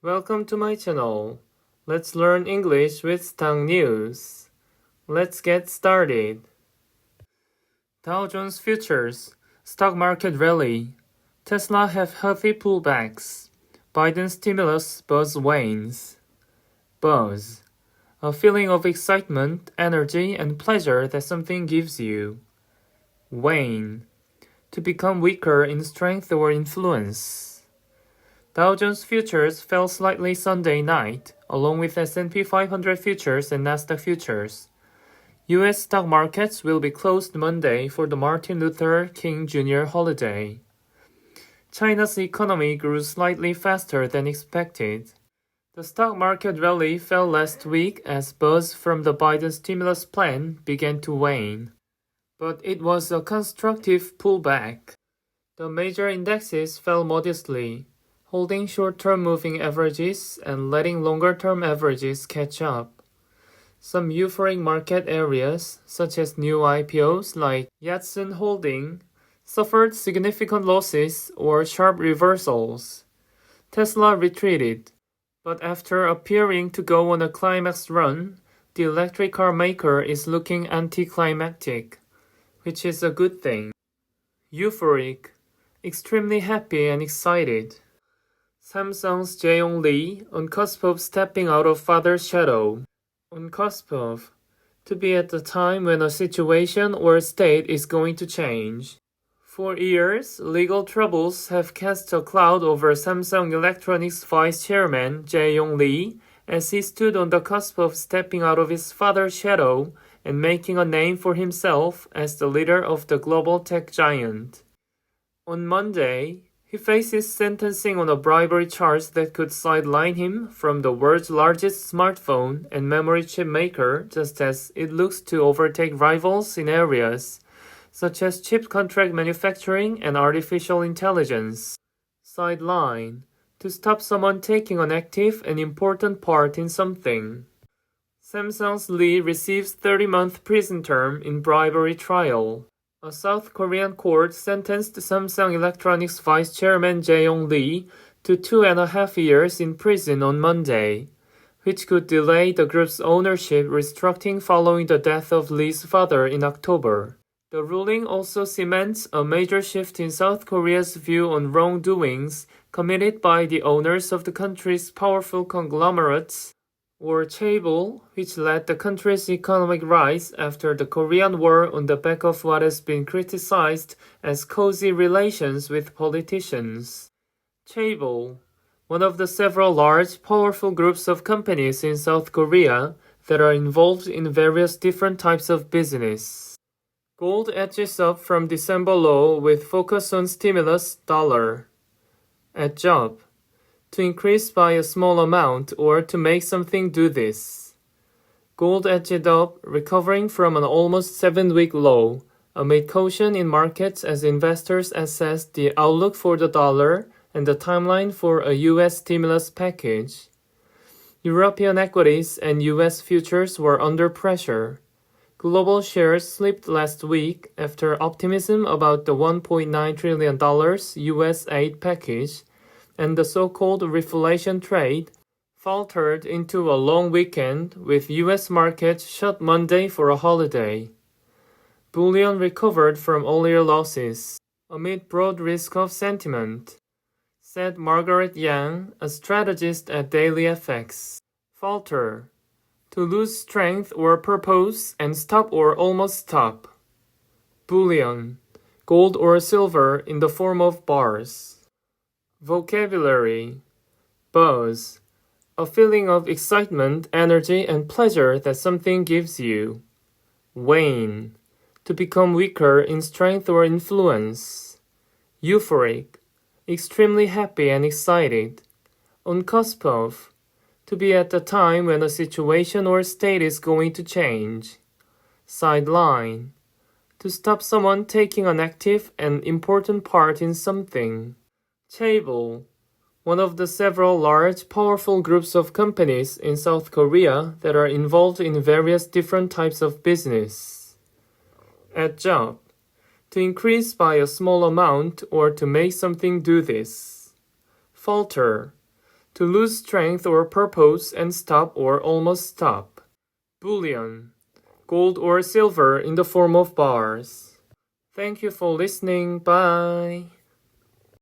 Welcome to my channel. Let's learn English with stock news. Let's get started. Dow Jones Futures, stock market rally. Tesla have healthy pullbacks. Biden stimulus buzz wanes. Buzz, a feeling of excitement, energy, and pleasure that something gives you. Wane, to become weaker in strength or influence. Dow Jones Futures fell slightly Sunday night, along with S&P 500 futures and Nasdaq futures. U.S. stock markets will be closed Monday for the Martin Luther King Jr. holiday. China's economy grew slightly faster than expected. The stock market rally fell last week as buzz from the Biden stimulus plan began to wane. But it was a constructive pullback. The major indexes fell modestly, holding short-term moving averages and letting longer-term averages catch up. Some euphoric market areas, such as new IPOs like Yatsen Holding, suffered significant losses or sharp reversals. Tesla retreated, but after appearing to go on a climax run, the electric car maker is looking anticlimactic, which is a good thing. Euphoric, extremely happy and excited. Samsung's Jae-yong Lee on cusp of stepping out of father's shadow. On cusp of, to be at the time when a situation or state is going to change. For years, legal troubles have cast a cloud over Samsung Electronics Vice Chairman Jae-yong Lee as he stood on the cusp of stepping out of his father's shadow and making a name for himself as the leader of the global tech giant. On Monday, he faces sentencing on a bribery charge that could sideline him from the world's largest smartphone and memory chip maker, just as it looks to overtake rivals in areas such as chip contract manufacturing and artificial intelligence. Sideline, to stop someone taking an active and important part in something. Samsung's Lee receives 30-month prison term in bribery trial. A South Korean court sentenced Samsung Electronics Vice Chairman Jae-yong Lee to 2.5 years in prison on Monday, which could delay the group's ownership restructuring following the death of Lee's father in October. The ruling also cements a major shift in South Korea's view on wrongdoings committed by the owners of the country's powerful conglomerates, or chaebol, which led the country's economic rise after the Korean War on the back of what has been criticized as cozy relations with politicians. Chaebol, one of the several large, powerful groups of companies in South Korea that are involved in various different types of business. Gold edges up from December low with focus on stimulus dollar. Edge up, to increase by a small amount or to make something do this. Gold edged up, recovering from an almost 7-week low, amid caution in markets as investors assess the outlook for the dollar and the timeline for a U.S. stimulus package. European equities and U.S. futures were under pressure. Global shares slipped last week after optimism about the $1.9 trillion U.S. aid package and the so-called reflation trade faltered into a long weekend with U.S. markets shut Monday for a holiday. Bullion recovered from earlier losses amid broad risk of sentiment, said Margaret Yang, a strategist at Daily FX. Falter, to lose strength or purpose and stop or almost stop. Bullion, gold or silver in the form of bars. Vocabulary, buzz, a feeling of excitement, energy, and pleasure that something gives you. Wane, to become weaker in strength or influence. Euphoric, extremely happy and excited. On cusp of, to be at the time when a situation or state is going to change. Sideline, to stop someone taking an active and important part in something. Chaebol, one of the several large, powerful groups of companies in South Korea that are involved in various different types of business. Edge up, to increase by a small amount or to make something do this. Falter, to lose strength or purpose and stop or almost stop. Bullion, gold or silver in the form of bars. Thank you for listening. Bye.